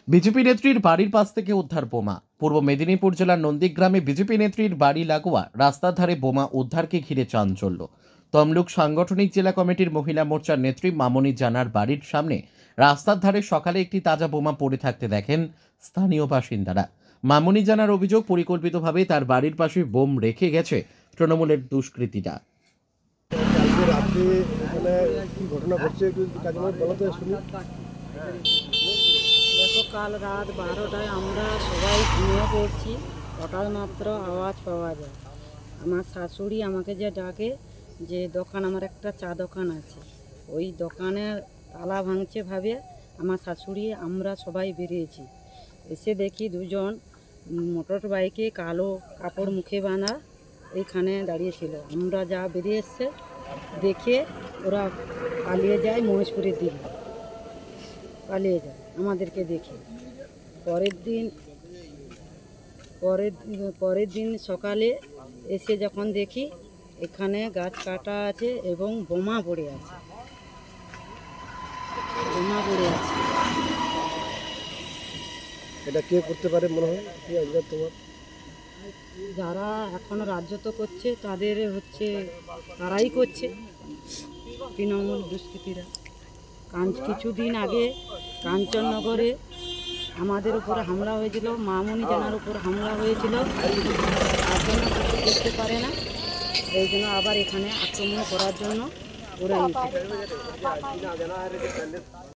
BJP নেত্রীর বাড়ির পাশ থেকে উদ্ধার বোমা। পূর্ব মেদিনীপুর জেলার নন্দীগ্রামে বিজেপি নেত্রীর বাড়ি লাগোয়া রাস্তার ধারে বোমা উদ্ধারকে ঘিরে চাঞ্চল্য। তমলুক সাংগঠনিক জেলা কমিটির মহিলা মোর্চার নেত্রী মামনি জানার বাড়ির সামনে রাস্তার ধারে সকালে একটি তাজা বোমা পড়ে থাকতে দেখেন স্থানীয় বাসিন্দারা। মামনি জানার অভিযোগ, পরিকল্পিতভাবে তার বাড়ির পাশে বোম রেখে গেছে তৃণমূলের দুষ্কৃতীরা। কালকে রাতে এখানে কি ঘটনা ঘটছে একটু কাজে বলতে শুনি। দেখো, কাল রাত 12টায় আমরা সবাই ঘুমিয়ে পড়ছি, হঠাৎ মাত্র আওয়াজ পাওয়া যায়। আমার শাশুড়ি আমাকে যে ডাকে, যে দোকান, আমার একটা চা দোকান আছে, ওই দোকানের তালা ভাঙছে ভাবে আমার শাশুড়ি আমরা সবাই বেরিয়েছি। এসে দেখি দুজন মোটর বাইকে কালো কাপড় মুখে বাঁধা এইখানে দাঁড়িয়েছিল। আমরা যা বেরিয়ে এসছে দেখে ওরা পালিয়ে যায়, মহেশপুরের দিকে পালিয়ে যায় আমাদেরকে দেখে। পরের দিন সকালে এসে যখন দেখি এখানে গাছ কাটা আছে এবং বোমা পড়ে আছে। এটা কে করতে পারে মনে হয়? কি আজকে তোমার যারা এখন রাজত্ব করছে তাদের তারাই করছে, তৃণমূল দুষ্কৃতীরা। কিছুদিন আগে কাঞ্চননগরে আমাদের উপরে হামলা হয়েছিল, মামনি জানার উপর হামলা হয়েছিল। তার জন্য কিছু করতে পারে না, এই জন্য আবার এখানে আক্রমণ করার জন্য ওরা